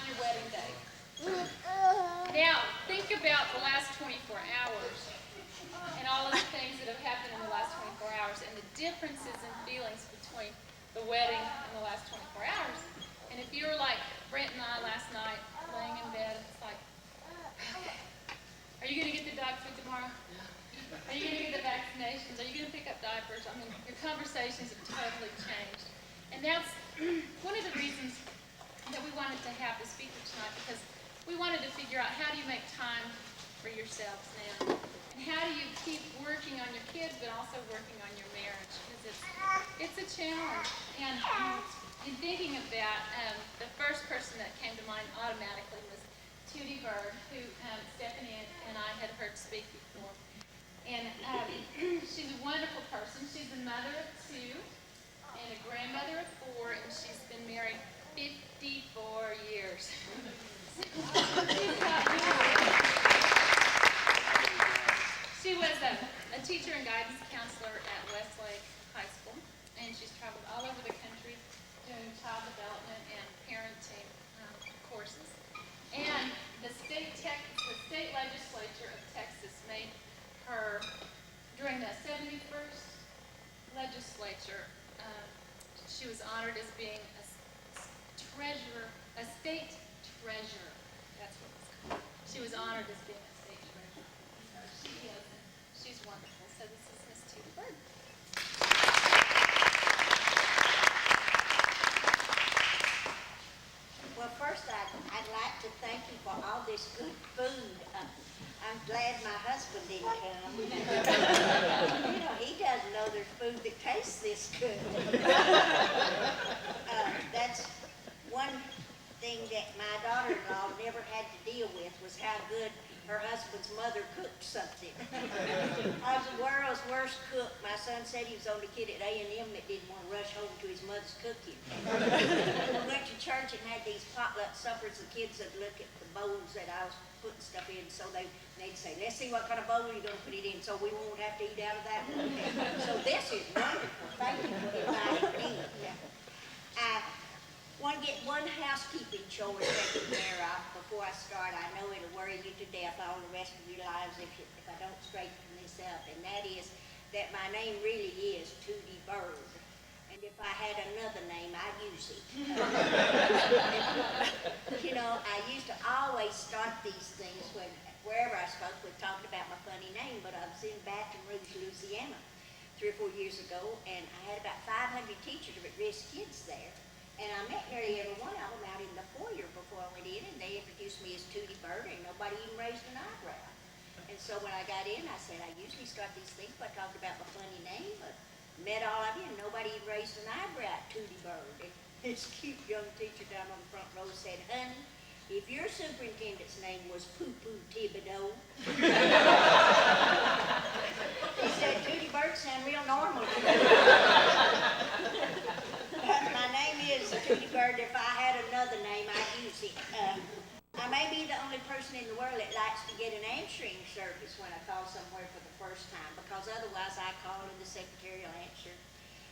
your wedding day. Now, think about the last 24 hours and all of the things that have happened in the last 24 hours and the differences in feelings between the wedding and the last 24 hours. And if you were like Brent and I last night, laying in bed, it's like, okay, are you going to get the dog food tomorrow? Are you going to get the vaccinations? Are you going to pick up diapers? I mean, your conversations have totally changed. And that's one of the reasons that we wanted to have the speaker tonight, because we wanted to figure out how do you make time for yourselves now? And how do you keep working on your kids, but also working on your marriage? Because it's a challenge. And in thinking of that, the first person that came to mind automatically was Tuddi Bird, who Stephanie and I had heard speak before. And she's a wonderful person. She's a mother of 2 and a grandmother of 4, and she's been married 54 years. She was a teacher and guidance counselor at Westlake High School, and she's traveled all over the country doing child development and parenting courses. And the state legislature of Texas made her, during the 71st legislature, she was honored as being a state treasurer. That's what it's called. She was honored as being a state treasurer. So she's wonderful. So this is Miss Tuddi Bird. Well, first I'd like to thank you for all this good food. I'm glad my husband didn't come. You know, he doesn't know there's food that tastes this good. That's one thing that my daughter-in-law never had to deal with, was how good her husband's mother cooked something. I was the world's worst cook. My son said he was the only kid at A&M that didn't want to rush home to his mother's cooking. We went to church and had these potluck suppers. The kids would look at the bowls that I was putting stuff in, so they'd say, let's see what kind of bowl you're going to put it in so we won't have to eat out of that one. So this is wonderful. Thank you for inviting me. I want to get one housekeeping chore taken care of before I start. I know it'll worry you to death all the rest of your lives if I don't straighten this up, and that is that my name really is Tuddi Bird. And if I had another name, I'd use it. You know, I used to always start these things wherever I spoke, we talked about my funny name, but I was in Baton Rouge, Louisiana 3 or 4 years ago, and I had about 500 teachers of at-risk kids there. And I met nearly every one of them out in the foyer before I went in, and they introduced me as Tuddi Bird, and nobody even raised an eyebrow. And so when I got in, I said, I usually start these things by talking about my funny name, but met all of you, and nobody even raised an eyebrow at Tuddi Bird. And this cute young teacher down on the front row said, honey, if your superintendent's name was Poo-Poo Thibodeau, he said, Tuddi Bird sound real normal to me. My name is Tuddi Bird. If I had another name, I'd use it. I may be the only person in the world that likes to get an answering service when I call somewhere for the first time, because otherwise I call and the secretary will answer.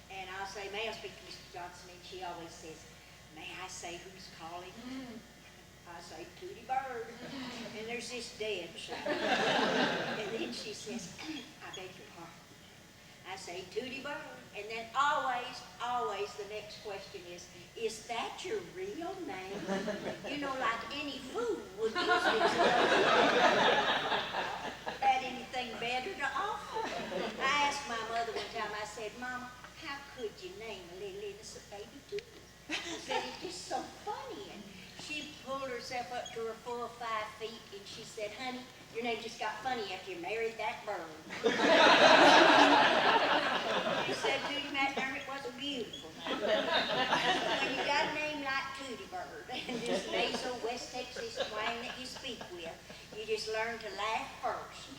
And I'll say, may I speak to Mrs. Johnson? And she always says, may I say who's calling? I say, Tuddi Bird. And there's this dead silence. And then she says, I beg your pardon. I say, Tuddi Bird. And then always the next question is that your real name? You know, like any food would usually had anything better to offer. I asked my mother one time, I said, Mama, how could you name a little innocent baby Tuddi? I said, it's just so funny. And she pulled herself up to her full 5 feet and she said, honey, your name just got funny after you married that bird. She said, Tuddi McDermott wasn't beautiful. When you got a name like Tuddi Bird and this nasal West Texas twang that you speak with, you just learn to laugh first.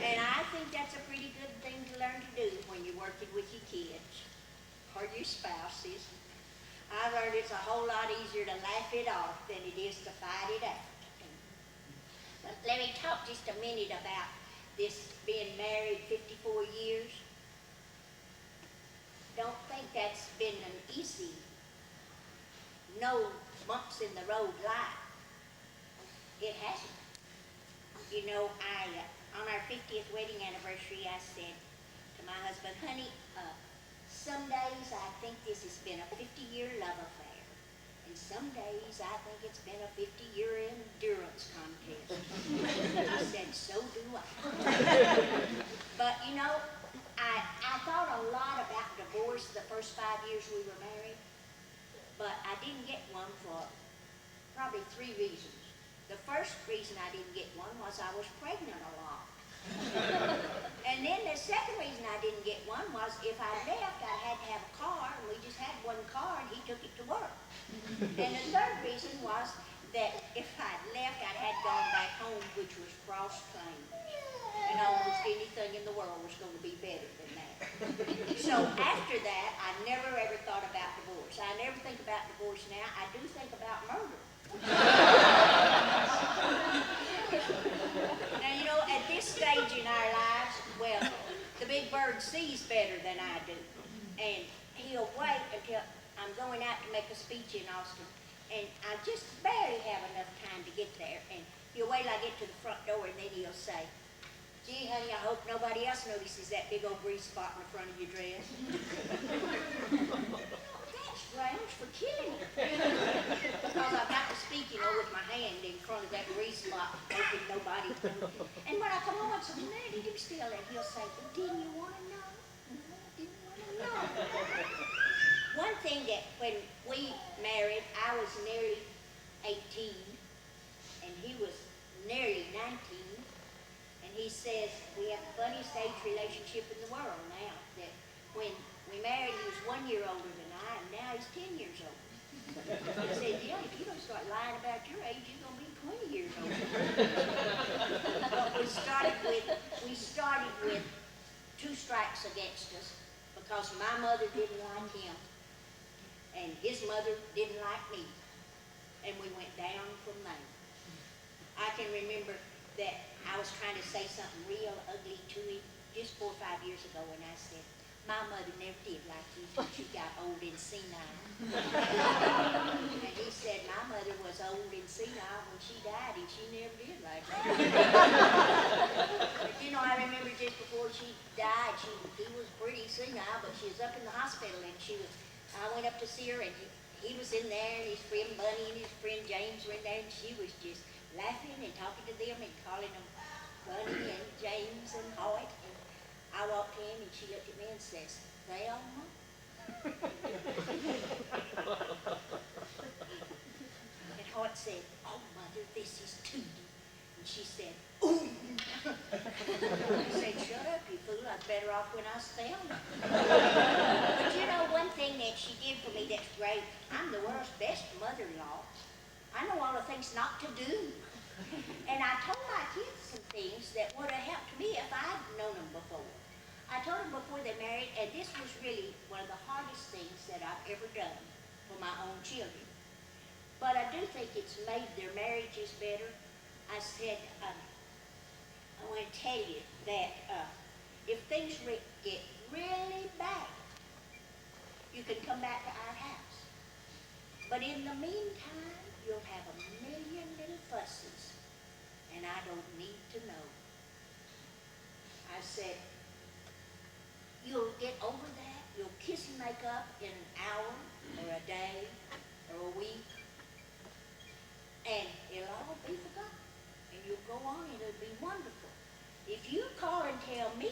And I think that's a pretty good thing to learn to do when you're working with your kids or your spouses. I learned it's a whole lot easier to laugh it off than it is to fight it out. But let me talk just a minute about this being married 54 years. Don't think that's been an easy. No bumps in the road life. It hasn't. You know, on our 50th wedding anniversary, I said to my husband, honey, some days I think this has been a 50-year love affair. And some days I think it's been a 50-year endurance contest. I said, so do I. But you know, I thought a lot about divorce the first 5 years we were married, but I didn't get one for probably 3 reasons. The first reason I didn't get one was I was pregnant a lot. And then the second reason I didn't get one was if I left, I had to have a car, and we just had one car, and he took it to work. And the third reason was that if I'd left, I'd had gone back home, which was cross-claimed. And almost anything in the world was going to be better than that. So after that, I never ever thought about divorce. I never think about divorce now. I do think about murder. Now, you know, at this stage in our lives, well, the big bird sees better than I do. And he'll wait until I'm going out to make a speech in Austin, and I just barely have enough time to get there. And he'll wait till I get to the front door, and then he'll say, gee, honey, I hope nobody else notices that big old grease spot in the front of your dress. That's grounds for killing it. Because I've got to speak, you know, with my hand in front of that grease spot, hoping nobody knows. And when I come home, I say, man, did you still? And he'll say, well, didn't you want to know? No, didn't want to know. One thing that when we married, I was nearly 18, and he was nearly 19. And he says, we have the funniest age relationship in the world now, that when we married, he was 1 year older than I, and now he's 10 years older. I said, yeah, if you don't start lying about your age, you're going to be 20 years older. But we started with 2 strikes against us, because my mother didn't like him, and his mother didn't like me. And we went down from there. I can remember that I was trying to say something real ugly to him just 4 or 5 years ago, and I said, my mother never did like you till she got old and senile. And he said, my mother was old and senile when she died, and she never did like me. But you know, I remember just before she died, he was pretty senile, but she was up in the hospital, and I went up to see her, and he was in there, and his friend Bunny and his friend James were in there, and she was just laughing and talking to them and calling them Bunny and James and Hoyt. And I walked in, and she looked at me and says, Thelma? And Hoyt said, oh, Mother, this is Tuddi. And she said, ooh. I said, shut up, you fool. I was better off when I was Thelma. But you know, one thing that she did for me that's great, I'm the world's best mother-in-law. I know all the things not to do. And I told my kids some things that would have helped me if I'd known them before. I told them before they married, and this was really one of the hardest things that I've ever done for my own children. But I do think it's made their marriages better. I said, I want to tell you that if things get really bad, you can come back to our house. But in the meantime, you'll have a million little fusses, and I don't need to know. I said, you'll get over that. You'll kiss and make up in an hour, or a day, or a week, and it'll all be forgotten. And you'll go on, and it'll be wonderful. If you call and tell me,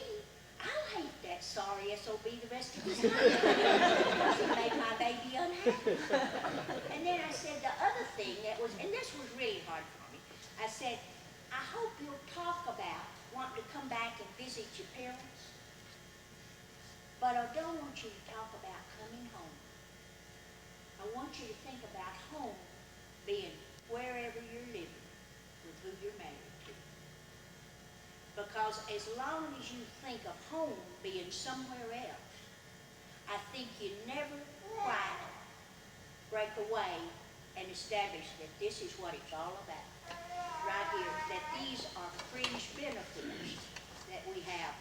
I'll hate that sorry SOB the rest of his life, because it made my baby unhappy. And then I said the other thing that was, and this was really hard for me, I said, I hope you'll talk about wanting to come back and visit your parents, but I don't want you to talk about coming home. I want you to think about home being wherever you're living with who you're married to. Because as long as you think of home being somewhere else, I think you never quite break away and establish that this is what it's all about. Right here, that these are fringe benefits that we have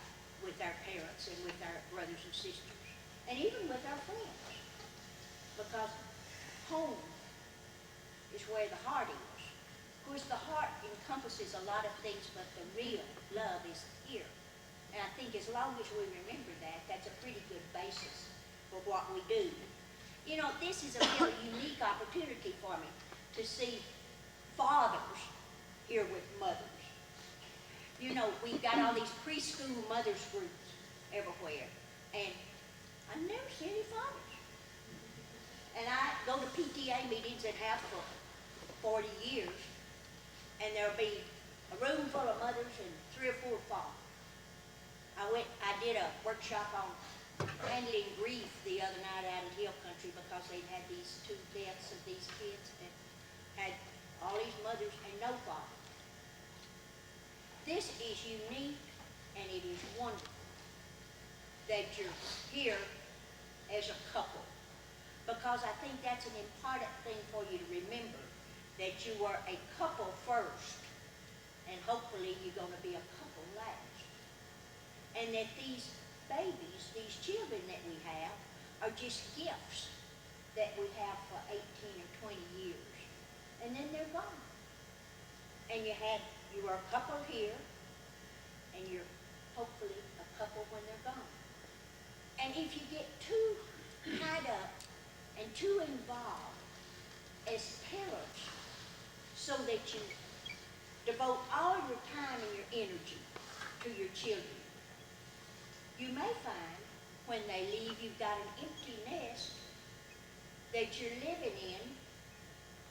with our parents and with our brothers and sisters, and even with our friends. Because home where the heart is. Of course, the heart encompasses a lot of things, but the real love is here. And I think as long as we remember that, that's a pretty good basis for what we do. You know, this is a really unique opportunity for me to see fathers here with mothers. You know, we've got all these preschool mothers groups everywhere, and I've never seen any fathers. And I go to PTA meetings and have for 40 years, and there'll be a room full of mothers and 3 or 4 fathers. I did a workshop on handling grief the other night out in Hill Country because they'd had these 2 deaths of these kids that had all these mothers and no father. This is unique and it is wonderful that you're here as a couple, because I think that's an important thing for you to remember, that you are a couple first and hopefully you're going to be a couple last. And that these babies, these children that we have, are just gifts that we have for 18 or 20 years. And then they're gone. And you are a couple here, and you're hopefully a couple when they're gone. And if you get too tied up and too involved as parents, so that you devote all your time and your energy to your children, you may find when they leave you've got an empty nest that you're living in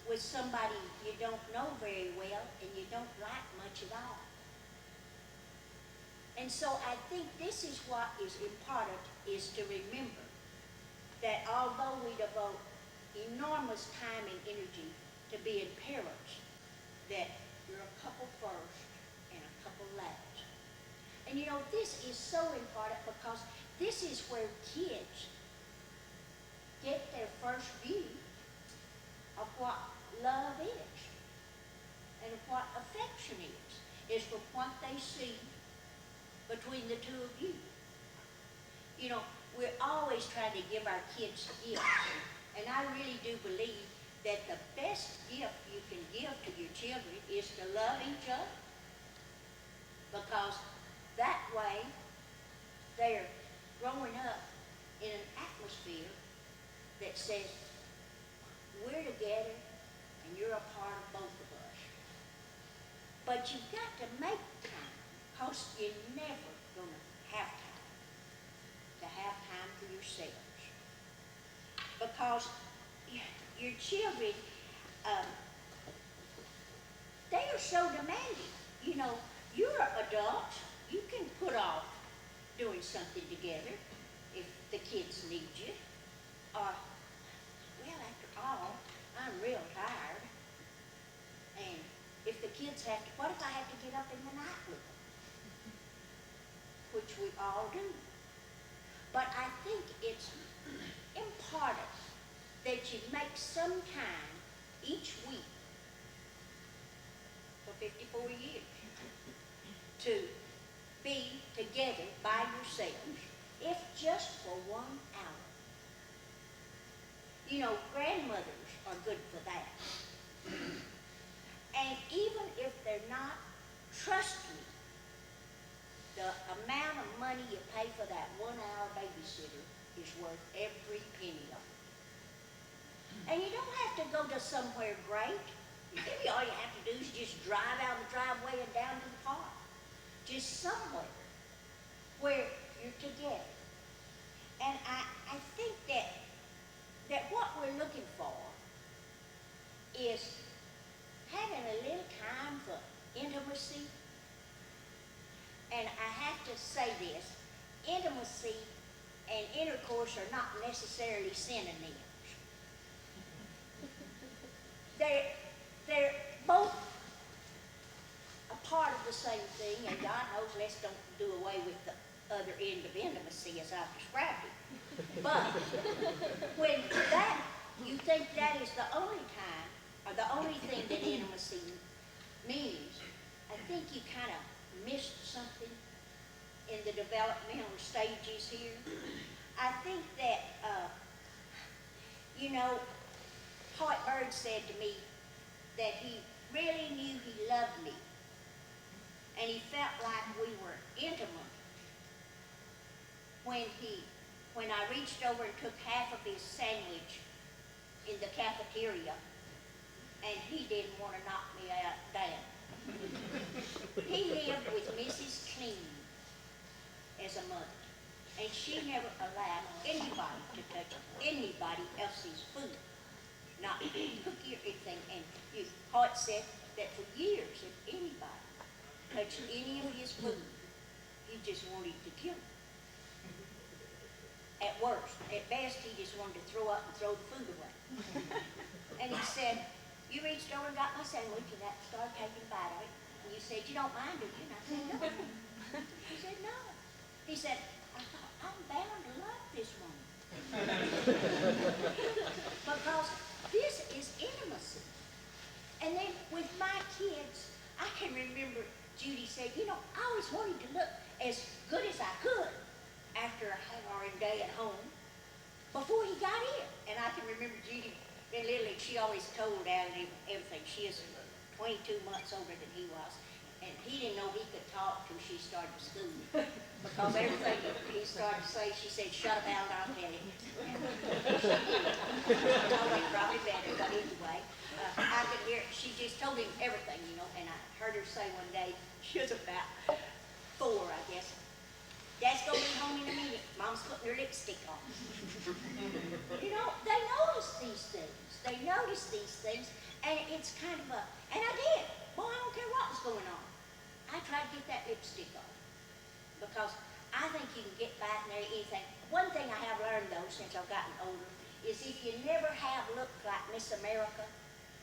with somebody you don't know very well and you don't like much at all. And so I think this is what is important, is to remember that although we devote enormous time and energy to being parents, that you're a couple first and a couple last. And you know, this is so important because this is where kids get their first view of what love is and what affection is from what they see between the 2 of you. You know, we're always trying to give our kids gifts, and I really do believe that the best gift you can give to your children is to love each other, because that way they're growing up in an atmosphere that says, we're together and you're a part of both of us. But you've got to make time, because you're never going to have time for yourselves. Because your children, they are so demanding. You know, you're adults. You can put off doing something together if the kids need you. Or, well, after all, I'm real tired. And if the kids have to, what if I have to get up in the night with them? Which we all do. But I think it's important that you make some time each week for 54 years to be together by yourselves, if just for 1 hour. You know, grandmothers are good for that. And even if they're not, trust me, the amount of money you pay for that 1-hour babysitter is worth every penny of it. And you don't have to go to somewhere great. Maybe all you have to do is just drive out the driveway and down to the park. Just somewhere where you're together. And I think that what we're looking for is having a little time for intimacy. And I have to say this, intimacy and intercourse are not necessarily synonyms. They're both a part of the same thing, and God knows, let's don't do away with the other end of intimacy as I've described it. But when you think that is the only time, or the only thing that intimacy means, I think you kind of missed something in the developmental stages here. I think that, you know, Todd Bird said to me that he really knew he loved me. And he felt like we were intimate when I reached over and took half of his sandwich in the cafeteria, and he didn't want to knock me down. He lived with Mrs. Clean as a mother, and she never allowed anybody to touch anybody else's food, not cookie or anything. And Hoyt said that for years, if anybody touched any of his food, he just wanted to kill him. At worst, at best, he just wanted to throw up and throw the food away. And he said, you reached over and got my sandwich and that started taking a bite of it. And you said, you don't mind, do you? And I said, no. He said, no. He said, I thought, I'm bound to love this woman. Because this is intimacy. And then with my kids, I can remember Judy said, you know, I always wanted to look as good as I could after a hard day at home before he got in. And I can remember Judy, in Little League, she always told Alan everything. She is 22 months older than he was. And he didn't know he could talk till she started school. Because everything he started to say, she said, shut up, Alan, I'll tell you. Always probably better, but anyway, I could hear, she just told him everything, you know, and I heard her say one day, she was about 4, I guess, Dad's gonna be home in a minute. Mom's putting her lipstick on. You know, they notice these things. They notice these things, and it's kind of and I did. Boy, I don't care what was going on. I tried to get that lipstick on because I think you can get back in there anything. One thing I have learned though, since I've gotten older, is if you never have looked like Miss America,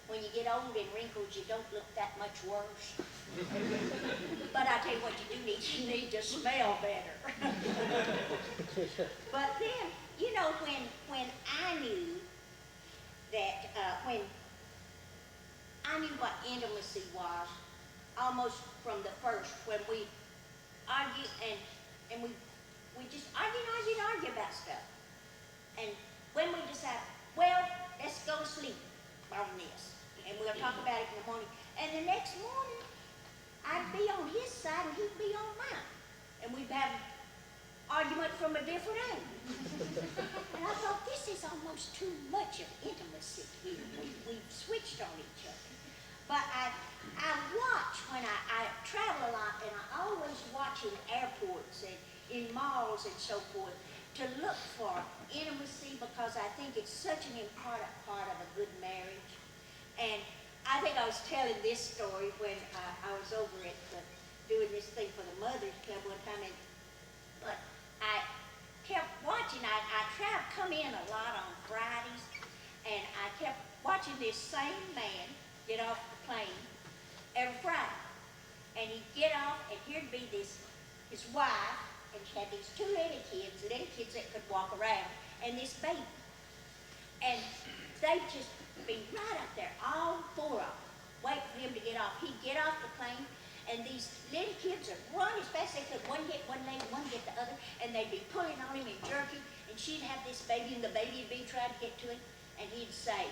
when you get old and wrinkled, you don't look that much worse. But I tell you what you do need, you need to smell better. But then, you know, when I knew that, when I knew what intimacy was, almost from the first, when we argued and we just argue about stuff. And when we decided, well, let's go to sleep on this. And we're going to talk about it in the morning. And the next morning, I'd be on his side and he'd be on mine. And we'd have an argument from a different angle. And I thought, this is almost too much of intimacy here. We've switched on each other. But I watch when I travel a lot, and I always watch in airports and in malls and so forth to look for intimacy, because I think it's such an important part of a good marriage. And I think I was telling this story when I was over at doing this thing for the Mothers Club one time, but I kept watching. I tried to come in a lot on Fridays, and I kept watching this same man get off the plane every Friday. And he'd get off, and here'd be his wife, and she had these 2 little kids that could walk around, and this baby. And they'd just be right up there, all 4 of them, waiting for him to get off. He'd get off the plane, and these little kids would run as fast as they could. One get one leg, one get the other, and they'd be pulling on him and jerking, and she'd have this baby, and the baby would be trying to get to him, and he'd say,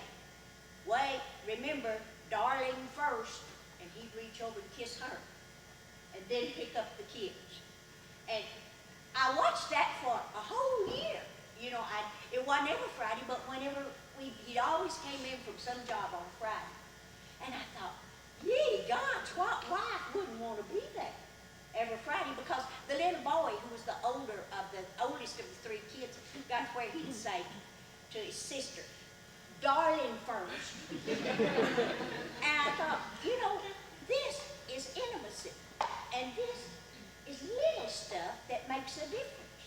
wait, remember, darling first, and he'd reach over and kiss her, and then pick up the kids. And I watched that for a whole year. You know, it wasn't every Friday, but whenever he always came in from some job on Friday. And I thought, yee, gosh, what wife wouldn't want to be there every Friday? Because the little boy, who was the oldest of the 3 kids, got where he'd say to his sister, darling first. And I thought, you know, this is intimacy. And this is little stuff that makes a difference.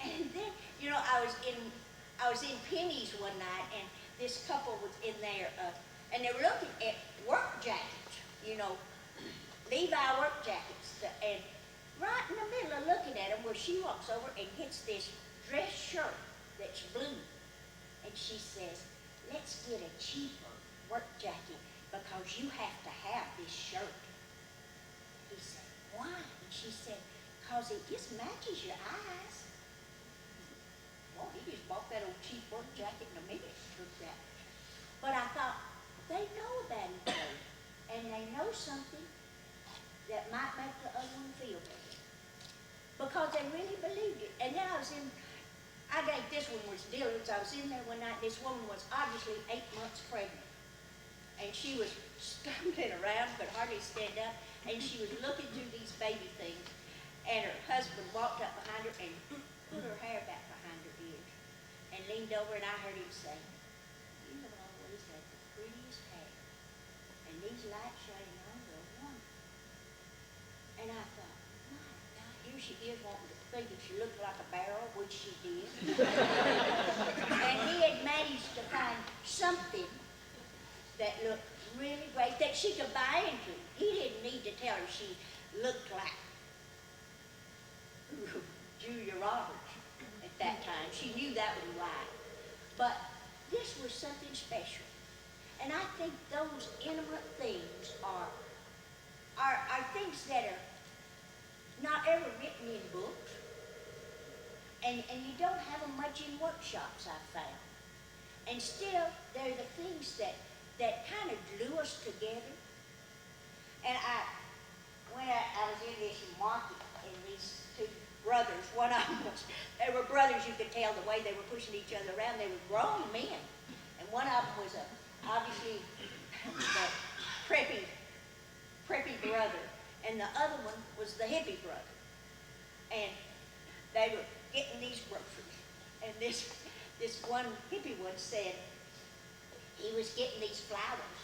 And then, you know, I was in Penny's one night, and this couple was in there, and they were looking at work jackets, you know, Levi work jackets. And right in the middle of looking at them, where she walks over and gets this dress shirt that's blue. And she says, let's get a cheaper work jacket because you have to have this shirt. He said, why? And she said, because it just matches your eyes. Well, he just bought that old cheap work jacket in a minute. Took that. But I thought, they know about each other. might make the other one feel better. Because they really believed it. And then I think this one was Dylan's. I was in there one night, this woman was obviously 8 months pregnant. And she was stumbling around, could hardly stand up, and she was looking through these baby things, and her husband walked up behind her and put her hair back behind her ears, and leaned over, and I heard him say, "You have always had the prettiest hair, and these lights shining on you are wonderful." And I thought, my God, here she is wanting to think if she looked like a barrel, which she did. And he had managed to find something that looked really great, that she could buy into. He didn't need to tell her she looked like Julia Roberts at that time. She knew that was right. But this was something special. And I think those intimate things are things that are not ever written in books. And you don't have them much in workshops, I've found. And still, they're the things that kind of glue us together. And when I was in this market, and these two brothers, one of them they were brothers, you could tell the way they were pushing each other around. They were grown men. And one of them was obviously the preppy brother, and the other one was the hippie brother. And they were getting these groceries. And this one hippie one said, he was getting these flowers,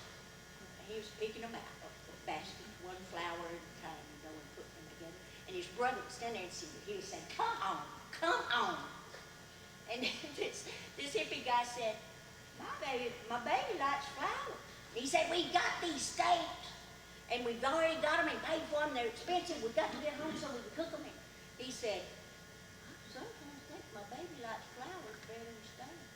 and he was picking them out of the basket, one flower at a time, and putting them together. And his brother was standing there, and he was saying, "Come on, come on." And this hippie guy said, my baby likes flowers. And he said, "We got these steaks, and we've already got them and paid for them. They're expensive. We've got to get home so we can cook them." And he said, "I sometimes think my baby likes flowers better than steaks."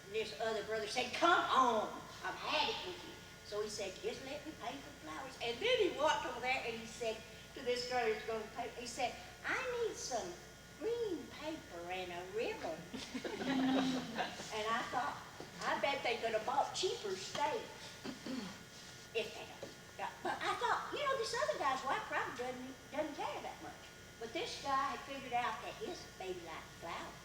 And this other brother said, "Come on, I've had it with you." So he said, "Just let me pay for the flowers." And then he walked over there and he said to this girl who's going to pay, he said, "I need some green paper and a ribbon." And I thought, I bet they could have bought cheaper steaks if they had. But I thought, this other guy's wife probably doesn't care that much. But this guy had figured out that his baby liked flowers.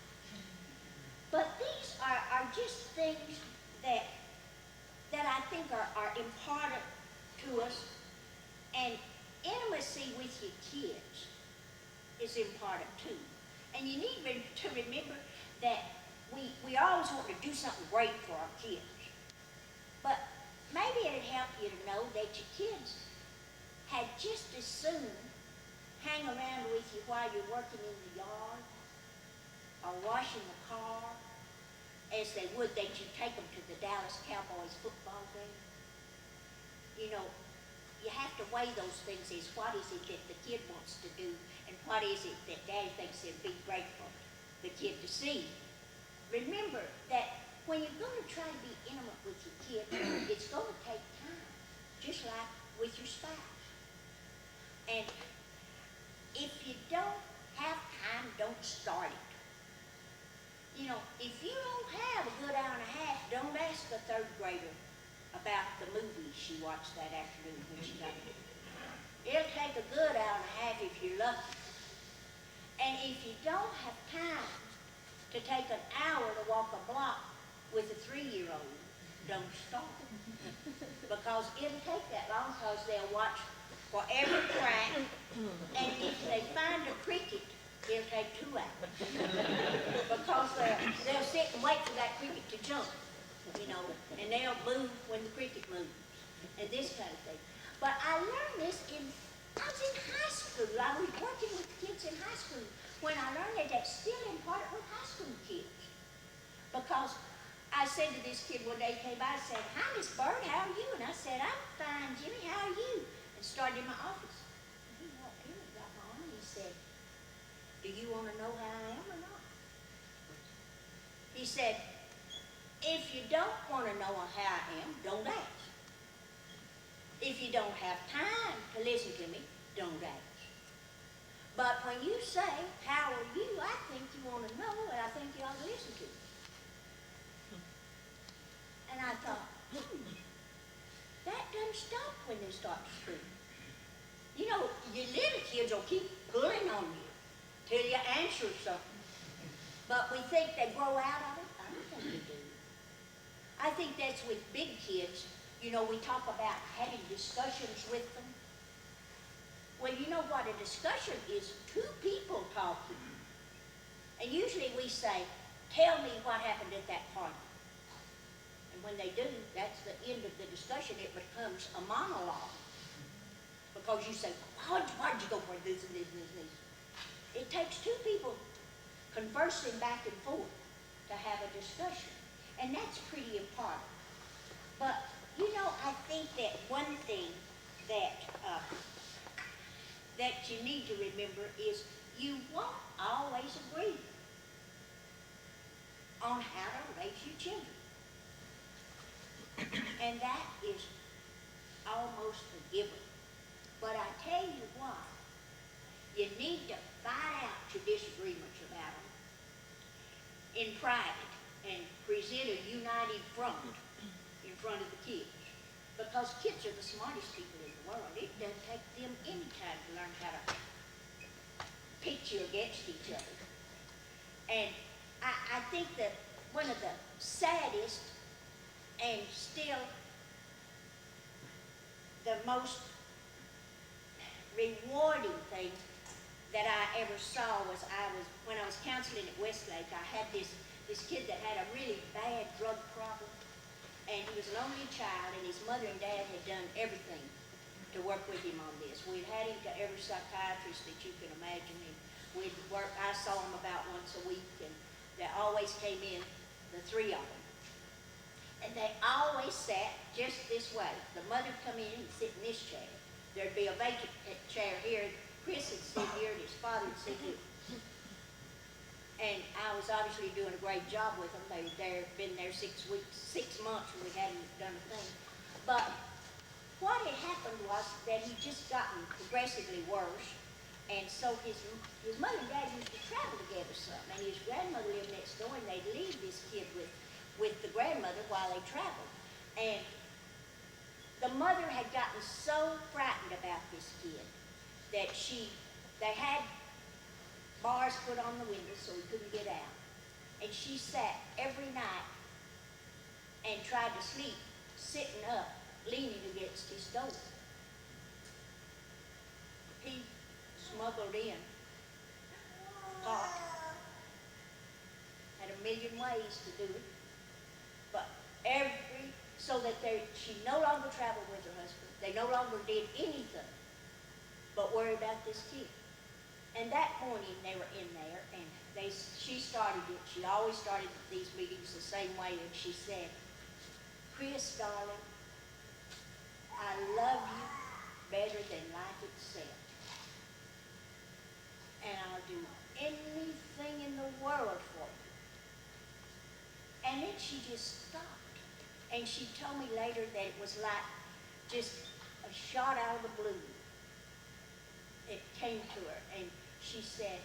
But these are just things that I think are important to us. And intimacy with your kids is important too. And you need to remember that we always want to do something great for our kids. But maybe it'd help you to know that your kids had just as soon hang around with you while you're working in the yard or washing the car as they would that you take them to the Dallas Cowboys football game. You have to weigh those things as what is it that the kid wants to do and what is it that Daddy thinks it'd be great for the kid to see. Remember that when you're going to try to be intimate with your kid, it's going to take time, just like with your spouse. And if you don't have time, don't start it. If you don't have a good hour and a half, don't ask a third grader about the movie she watched that afternoon when she got home. It'll take a good hour and a half if you're lucky. And if you don't have time to take an hour to walk a block with a 3-year-old, don't start. Because it'll take that long, because they'll watch for every crack, and if they find a cricket, it'll take 2 hours. Because they'll sit and wait for that cricket to jump, and they'll move when the cricket moves, and this kind of thing. But I learned this I was in high school. I was working with kids in high school when I learned that that's still important with high school kids. Because I said to this kid one day, came by and said, "Hi, Miss Bird, how are you?" And I said, "I'm fine, Jimmy, how are you?" And started in my office. And he walked in and got my arm and he said, "Do you want to know how I am or not?" He said, "If you don't want to know how I am, don't ask. If you don't have time to listen to me, don't ask. But when you say, 'How are you?' I think you want to know, and I think you ought to listen to me." And I thought, that doesn't stop when they start to school. You know, your little kids will keep pulling on you till you answer something. But we think they grow out of it. I don't think they do. I think that's with big kids. You know, we talk about having discussions with them. Well, you know what a discussion is? Two people talking. And usually we say, tell me what happened at that party. And when they do, that's the end of the discussion. It becomes a monologue. Because you say, why'd you go for this and this and this and this? It takes two people conversing back and forth to have a discussion. And that's pretty important. But, you know, I think that one thing that that you need to remember is you won't always agree on how to raise your children. And that is almost a given. But I tell you what, you need to fight out your disagreements about them in private and present a united front in front of the kids. Because kids are the smartest people in the world. It doesn't take them any time to learn how to picture against each other. And I think that one of the saddest and still the most rewarding thing that I ever saw was when I was counseling at Westlake, I had this kid that had a really bad drug problem. And he was an only child, and his mother and dad had done everything to work with him on this. We'd had him to every psychiatrist that you can imagine. And I saw him about once a week, and they always came in, the three of them. And they always sat just this way. The mother would come in and sit in this chair. There'd be a vacant chair here. Chris would sit here, and his father would sit here. And I was obviously doing a great job with them. They were been there 6 months, and we hadn't done a thing. But what had happened was that he'd just gotten progressively worse. And so his mother and dad used to travel together some. And his grandmother lived next door, and they'd leave this kid with the grandmother while they traveled. And the mother had gotten so frightened about this kid that they had bars put on the windows so he couldn't get out. And she sat every night and tried to sleep sitting up, leaning against his door. He smuggled in pot. Had a million ways to do it. But so that she no longer traveled with her husband. They no longer did anything but worry about this kid. And that morning they were in there, and she started it. She always started these meetings the same way, and she said, Chris, darling, I love you better than life itself. And I'll do anything in the world for you. And then she just stopped. And she told me later that it was like just a shot out of the blue. It came to her, and she said,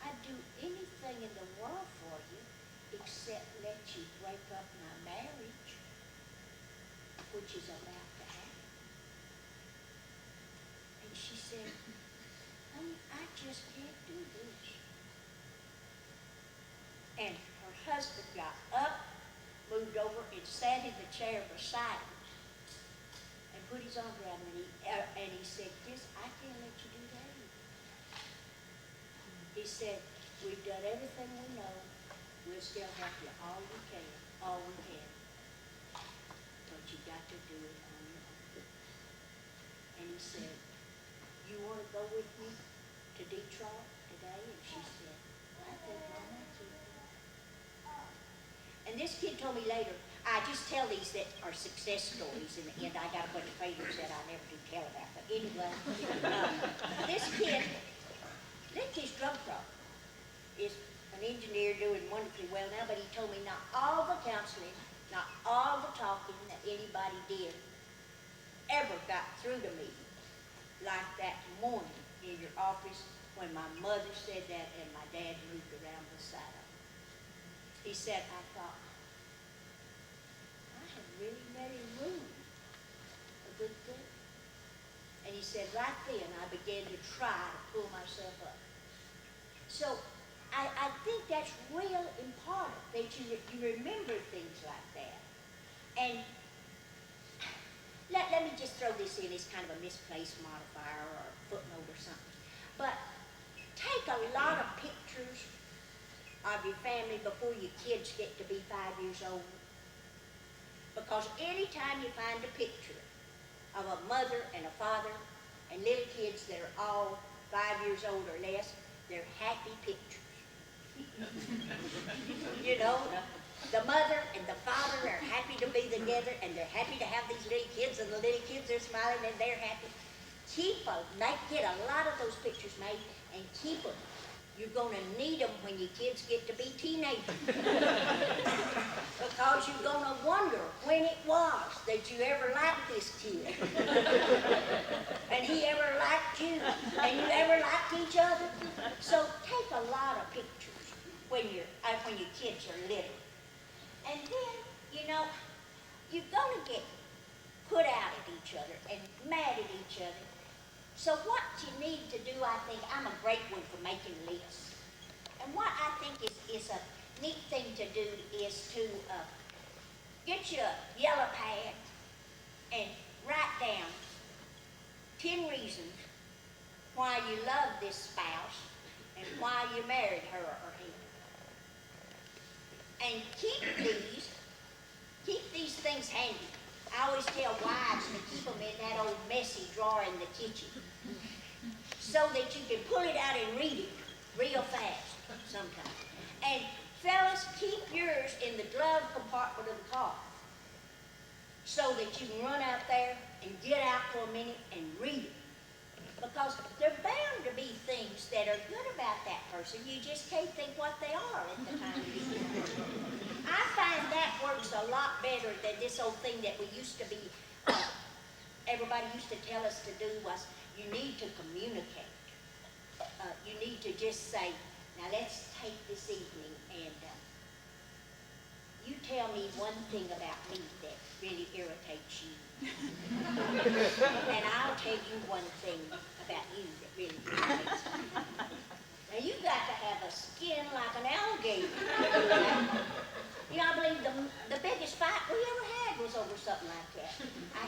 I'd do anything in the world for you except let you break up my marriage, which is about to happen. And she said, honey, I just can't do this. And her husband got up, moved over, and sat in the chair beside him, and put his arm around me, and he said, Chris, I can't let you do that either. He said, we've done everything we know. We'll still help you all we can. But you got to do it on your own. And he said, you want to go with me to Detroit today? And she said, I think I want to. And this kid told me later, I just tell these that are success stories in the end. I got a bunch of failures that I never do tell about. But anyway, this kid's drug problem is an engineer doing wonderfully well now, but he told me not all the counseling, not all the talking that anybody did ever got through to me like that morning in your office when my mother said that and my dad moved around beside him. He said, I thought, I have really made him move a good thing. And he said, right then I began to try to pull myself up. So I think that's real important, that you remember things like that. And let me just throw this in as kind of a misplaced modifier or a footnote or something. But take a lot of pictures of your family before your kids get to be 5 years old. Because anytime you find a picture of a mother and a father and little kids that are all 5 years old or less, they're happy pictures. You know, the mother and the father are happy to be together, and they're happy to have these little kids, and the little kids are smiling and they're happy. Get a lot of those pictures made and keep them. You're going to need them when your kids get to be teenagers. Because you're going to wonder when it was that you ever liked this kid. And he ever liked you. And you ever liked each other. So take a lot of pictures when your kids are little. And then, you know, you're going to get put out at each other and mad at each other. So what you need to do, I think, I'm a great one for making lists. And what I think is a neat thing to do is to get you a yellow pad and write down 10 reasons why you love this spouse and why you married her or him. And keep these things handy. I always tell wives to keep them in that old messy drawer in the kitchen so that you can pull it out and read it real fast sometimes. And fellas, keep yours in the glove compartment of the car so that you can run out there and get out for a minute and read it. Because there are bound to be things that are good about that person. You just can't think what they are at the time you do it. I find that works a lot better than this old thing that we used to be, everybody used to tell us to do was, you need to communicate. You need to just say, now let's take this evening and you tell me one thing about me that really irritates you. And I'll tell you one thing about you that really irritates me. Now you got to have a skin like an alligator. You know, I believe the biggest fight we ever had was over something like that. I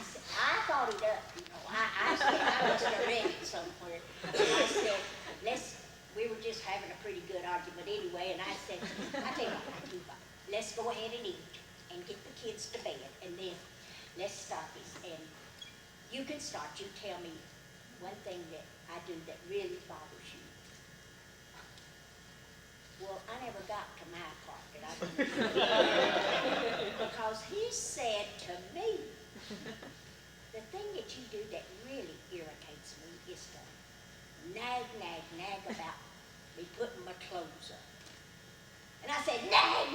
thought it up, you know. I said, I must have read it somewhere. I said, we were just having a pretty good argument anyway, and I said, I tell you what, let's go ahead and eat and get the kids to bed, and then let's start this. And you can start. You tell me one thing that I do that really bothers you. Well, I never got to my part that I did. Because he said to me, the thing that you do that really irritates me is to nag about me putting my clothes up. And I said, nag.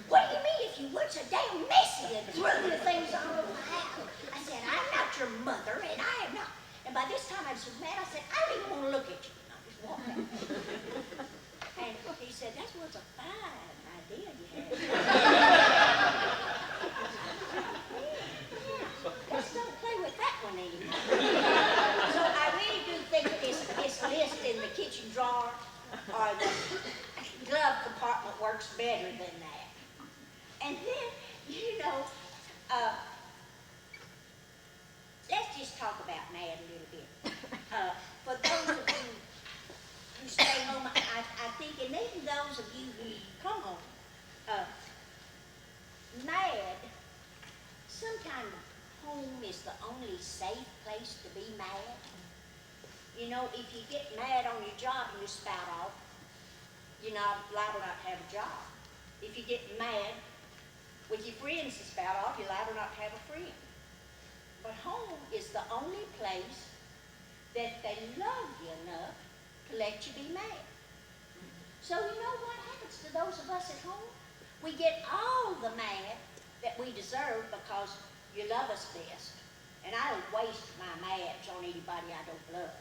What do you mean if you weren't so damn messy and threw the things all over the house? I said, I'm not your mother, and I am not. And by this time I was so mad, I said, I don't even want to look at you. And I just walked out. And he said, that was a fine idea you had. Let's don't play with that one anymore. So I really do think this list in the kitchen drawer or the glove compartment works better than that. And then, you know, let's just talk about MAD a little bit. For those of you who stay home, I think, and even those of you who come home, MAD, sometimes home is the only safe place to be mad. You know, if you get mad on your job and you spout off, you're not liable not to have a job. If you get mad with your friends and spout off, you're liable not to have a friend. But home is the only place that they love you enough to let you be mad. So you know what happens to those of us at home? We get all the mad that we deserve because you love us best. And I don't waste my mads on anybody I don't love.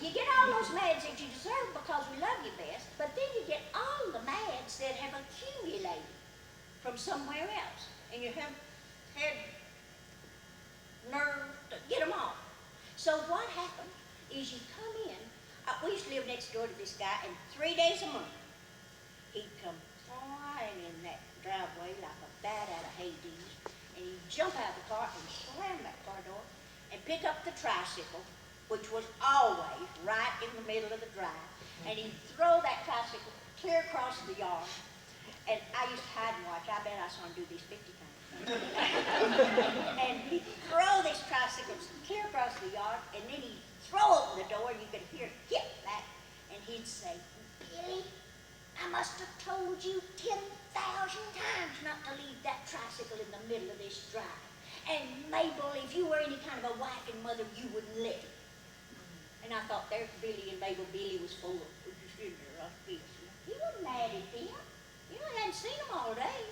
You get all those mads that you deserve because we love you best, but then you get all the mads that have accumulated from somewhere else. And you have had nerve to So what happened is you come in, we used to live next door to this guy, and 3 days a month, he'd come flying in that driveway like a bat out of Hades, and he'd jump out of the car and slam that car door and pick up the tricycle, which was always right in the middle of the drive, and he'd throw that tricycle clear across the yard. And I used to hide and watch. I bet I saw him do this 50 times. And he'd throw this tricycle clear across the yard, and then he'd throw open the door, and you could hear it hit back, and he'd say, "Billy, I must have told you 10,000 times not to leave that tricycle in the middle of this drive. And Mabel, if you were any kind of a wife and mother, you wouldn't let it." And I thought, there's Billy and Mabel. Billy was full of, just in there, he wasn't mad at them. You know, he hadn't seen them all day.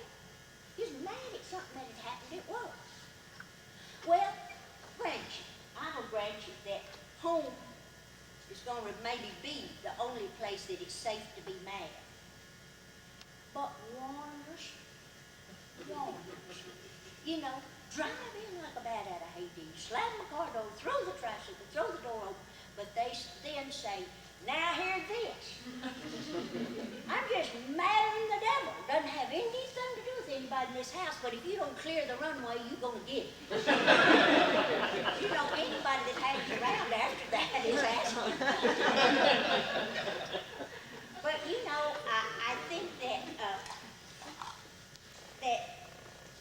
He was mad at something that had happened at work. Well, grant you, I'll grant you that home is going to maybe be the only place that it's safe to be mad. But Warner's, you know, drive in like a bat out of Hades, slam the car door, throw the tricycle, throw the door open, but they then say, "Now hear this. I'm just madder than the devil. Doesn't have anything to do with anybody in this house, but if you don't clear the runway, you're going to get it." You know, anybody that hangs around after that is asking. But you know, I think that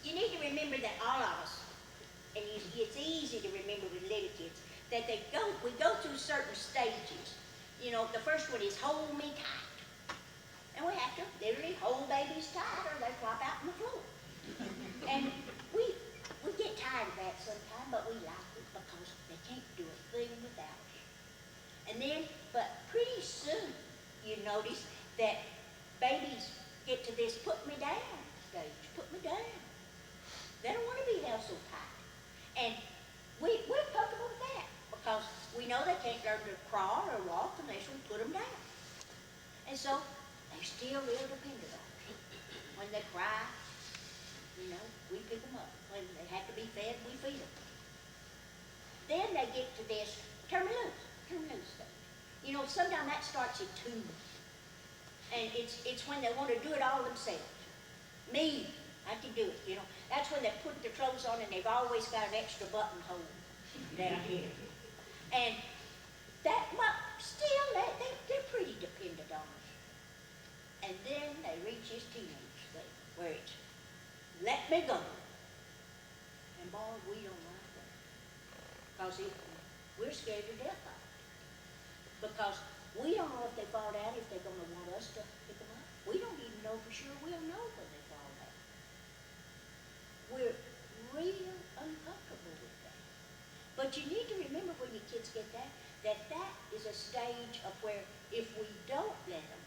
you need to remember that all of us, and it's easy to remember with little kids, that we go through certain stages. You know, the first one is hold me tight. And we have to literally hold babies tight or they flop out on the floor. And we get tired of that sometimes, but we like it because they can't do a thing without it. And then, but pretty soon, you notice that babies get to this put me down stage, put me down. They don't want to be held so tight. And we're comfortable with that because we know they can't learn to crawl or walk unless we put them down. And so they're still real dependent on us. When they cry, you know, we pick them up. When they have to be fed, we feed them. Then they get to this turn me loose stage. You know, sometimes that starts at 2. And it's when they want to do it all themselves. Me, I can do it, you know. That's when they put their clothes on and they've always got an extra buttonhole down here. And that, well, still, they're pretty dependent on us. And then they reach this teenage stage where it's, let me go. And boy, we don't like that. Because we're scared to death of it. Because we don't know if they fall down, if they're going to want us to pick them up. We don't even know for sure we'll know when they fall down. We're real uncomfortable with that. But you need to remember when your kids get that is a stage of where if we don't let them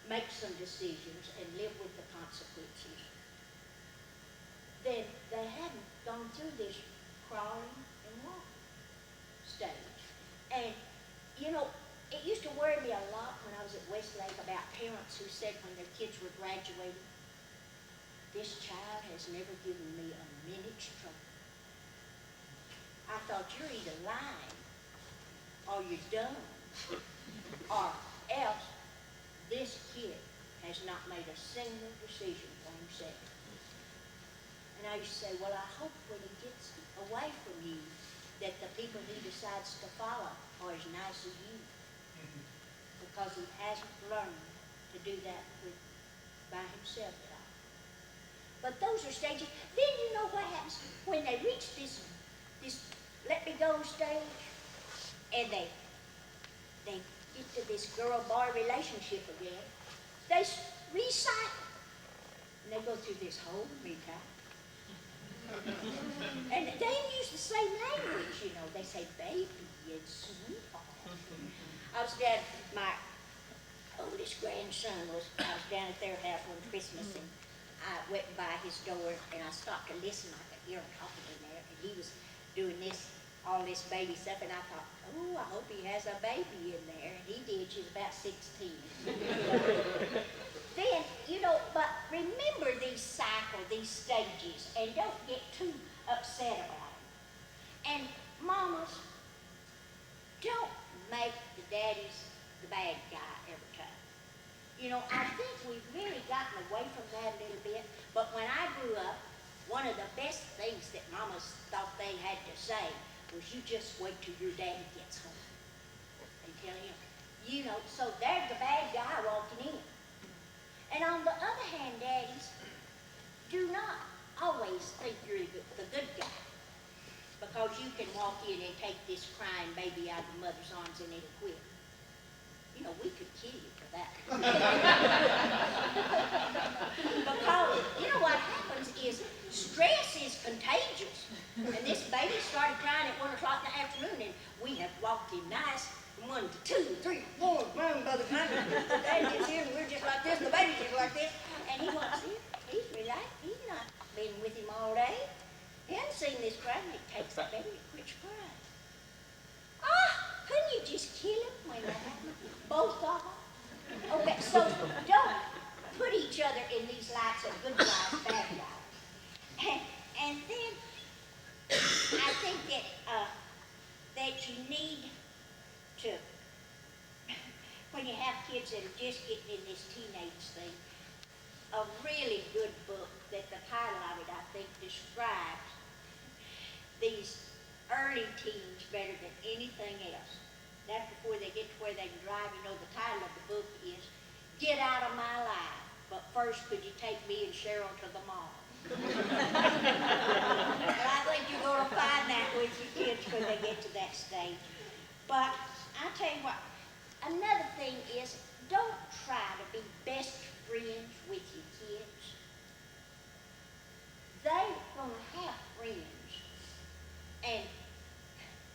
make some decisions and live with the consequences, then they haven't gone through this crawling and walking stage. And, you know, it used to worry me a lot when I was at Westlake about parents who said when their kids were graduating, this child has never given me a minute's trouble. I thought, you're either lying or you're dumb, or else this kid has not made a single decision for himself. And I used to say, well, I hope when he gets away from you that the people he decides to follow are as nice as you. Because he hasn't learned to do that by himself at all. But those are stages. Then you know what happens when they reach this let me go stage, and they get to this girl-boy relationship again. They recycle, and they go through this hold me tight. And they use the same language, you know. They say baby and sweetheart. I was down, my oldest grandson I was down at their house one Christmas, and I went by his door and I stopped to listen. I could hear him talking in there, and he was doing all this baby stuff, and I thought, oh, I hope he has a baby in there. And he did. She was about 16. Then, you know, but remember these cycles, these stages, and don't get too upset about them. And mamas, don't make the daddies the bad guy every time. You know, I think we've really gotten away from that a little bit, but when I grew up, one of the best things that mamas thought they had to say was, you just wait till your daddy gets home and tell him. You know, so there's the bad guy walking in. And on the other hand, daddies, do not always think you're the good guy, because you can walk in and take this crying baby out of the mother's arms and it'll quit. You know, we could kill you for that. Because, you know what happens is, stress is contagious. And this baby started crying at 1 o'clock in the afternoon, and we have walked in nice, from 1 to 2, 3, 4, by the time the dad gets here, and we're just like this, and the baby's just like this, and he wants it. He's relaxed. He's not been with him all day. He hasn't seen this crying. It takes the baby to quit crying. Ah, couldn't you just kill him when that happened? Both of them? Okay, so don't put each other in these lights of good guys, bad guys. And then I think that you need to, when you have kids that are just getting in this teenage thing, a really good book that the title of it, I think, describes these early teens better than anything else. That's before they get to where they can drive. You know, the title of the book is Get Out of My Life, but first could you take me and Cheryl to the mall? And I think you're going to find that with your kids when they get to that stage. But I tell you what, another thing is, don't try to be best friends with your kids. They're going to have friends, and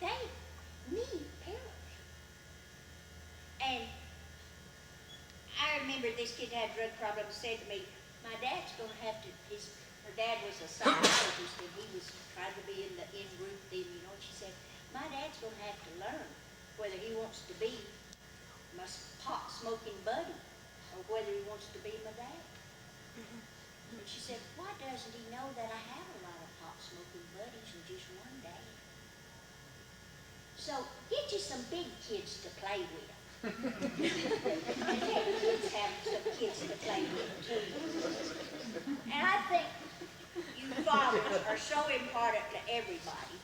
they need parents. And I remember this kid had a drug problem and said to me, my dad's going to have to, her dad was a psychologist, and he was trying to be in the in-group thing, you know, and she said, my dad's going to have to learn whether he wants to be my pot-smoking buddy or whether he wants to be my dad. And she said, why doesn't he know that I have a lot of pot-smoking buddies and just one dad? So get you some big kids to play with. And let kids have some kids to play with too. And I think you fathers are so important to everybody,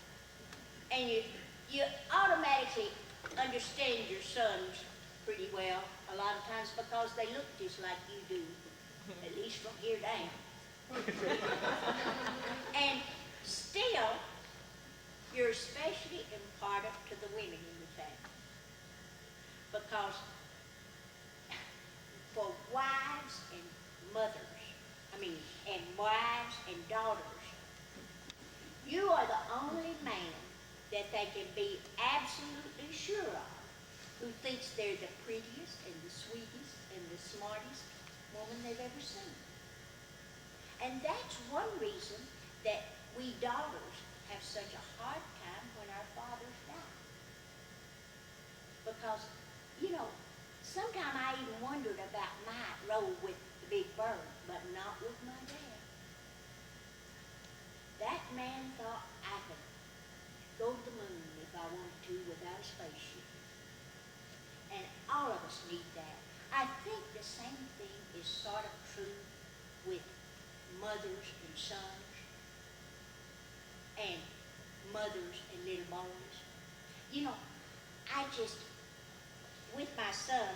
and you automatically understand your sons pretty well a lot of times because they look just like you do, at least from here down. And still, you're especially important to the women in the family. Because for wives and mothers, and wives and daughters, you are the only man that they can be absolutely sure of who thinks they're the prettiest and the sweetest and the smartest woman they've ever seen. And that's one reason that we daughters have such a hard time when our fathers die. Because, you know, sometimes I even wondered about my role with the Big Bird, but not with my dad. That man thought I could go to the moon if I wanted to without a spaceship. And all of us need that. I think the same thing is sort of true with mothers and sons, and mothers and little boys. You know, with my son,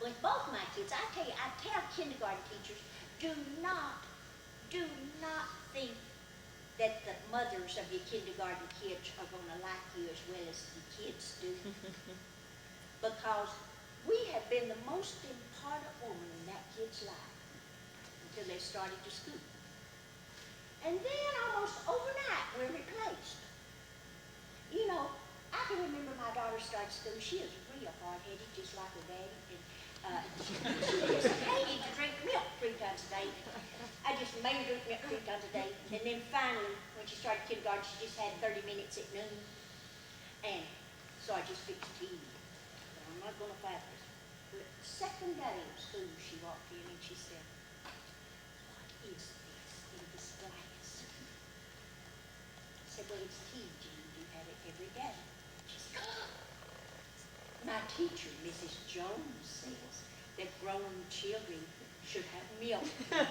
with both my kids, I tell kindergarten teachers, do not think that the mothers of your kindergarten kids are going to like you as well as the kids do. Because we have been the most important woman in that kid's life until they started to school. And then almost overnight, we're replaced. You know, I can remember my daughter started school. She was real hard-headed, just like her daddy. And she just hated to drink milk 3 times a day. I just made her drink milk 3 times a day. And then finally, when she started kindergarten, she just had 30 minutes at noon. And so I just fixed tea. But I'm not going to fight this. But the second day of school, she walked in and she said, what is this in this glass? I said, well, it's tea, Jean. You have it every day. My teacher, Mrs. Jones, says that grown children should have milk. Like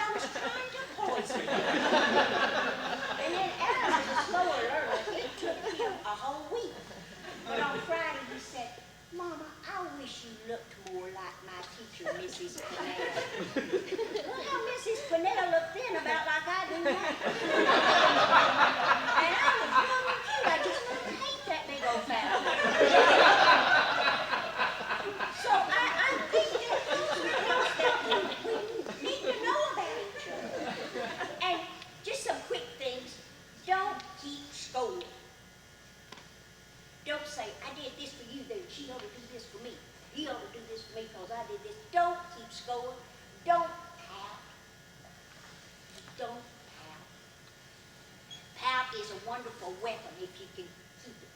I was trying to poison him. And then Al was a slower learner. It took him a whole week. But on Friday he said, Mama, I wish you looked more like my teacher, Mrs. Pennell. Well, how Mrs. Pennell looked then about like I do now. And I was young and cute. I just hate that big old fat boy. So I think that those are things that we need to know about each other. And just some quick things. Don't keep score. Don't say, I did this for you, then she ought to do this for me. He ought to do this for me because I did this. Don't keep score. Don't pout. Don't pout. Pout is a wonderful weapon if you can keep it.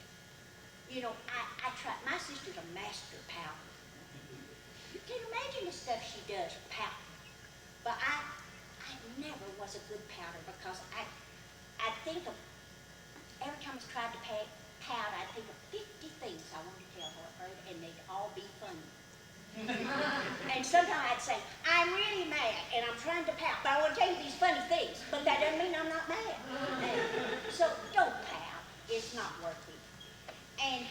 You know, I try, my sister's a master pouter. You can't imagine the stuff she does pouting. But I never was a good pouter because I think of, every time I tried to pout, I'd think of 50 things I wanted to tell her, and they'd all be funny. And sometimes I'd say, I'm really mad, and I'm trying to pout, but I want to tell you these funny things, but that doesn't mean I'm not mad. So don't pout. It's not worth it. And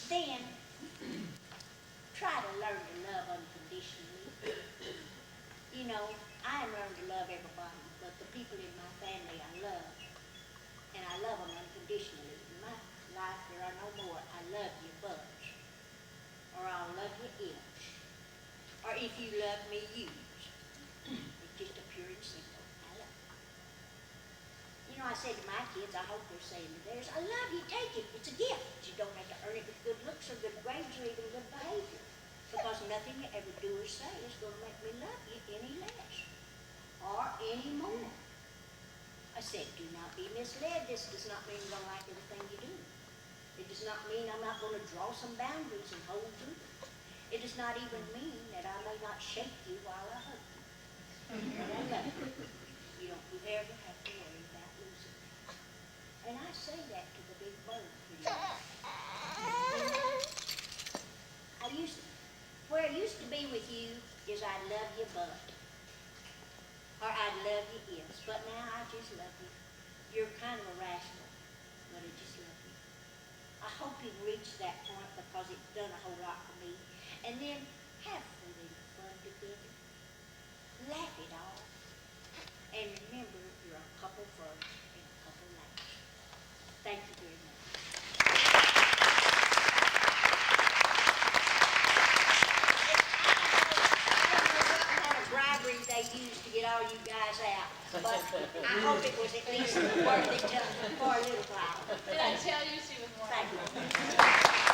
then try to learn to love unconditionally. You know, I learned to love everybody, but the people in my family I love, and I love them unconditionally. In my life, there are no more, I love you bunch, or I'll love you inch, or if you love me, use. It's just a pure and simple, I love you. You know, I said to my kids, I hope they're saying to theirs, I love you, take it, it's a gift. You don't have to earn it with good looks or good grades or even good behavior, because nothing you ever do or say is going to make me love you any less, or any more. I said, do not be misled. This does not mean I'm going to like everything you do. It does not mean I'm not going to draw some boundaries and hold to them. It does not even mean that I may not shake you while I hug you. But I love you. You don't ever have to worry about losing me. And I say that to the big bird pretty much. Where I used to be with you is I love you but. Or I'd love you is, but now I just love you. You're kind of a rascal, but I just love you. I hope you've reached that point because it's done a whole lot for me. And then have a little fun together. Laugh it off. And remember, you're a couple first and a couple last. Thank you very much. They used to get all you guys out, but I hope it was at least worth it for a little while. Did I tell you she was more? Thank you.